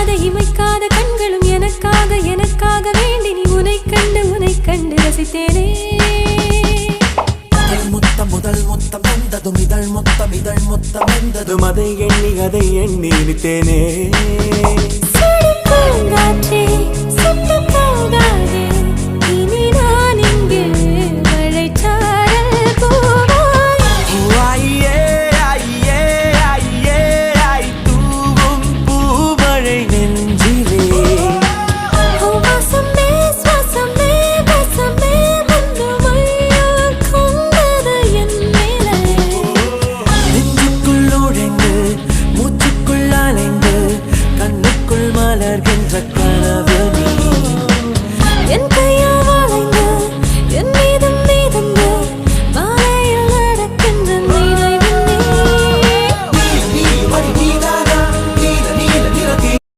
இமைக்காத இமைக்காத கண்களும் எனக்காக எனக்காக வேண்டி நீ உனை கண்டு ரசித்தேனே முதல் முத்தம் வந்ததும் இதழ் முத்தம் வந்ததும் அதை எண்ணி இழுத்தேனே பூங்காற்றே சுட்டு போகாதே இனி நான் இங்கு மழைச்சாரல் போவாய் தூவும் பூமழை நெஞ்சிலே வாசமே சுவாசமே வாசமே வந்து மையா கொண்டது என் மேலே நெஞ்சுக்குள் நுழைந்து மூச்சுக்குள் அலைந்து கண்ணுக்குள் மலர்கின்ற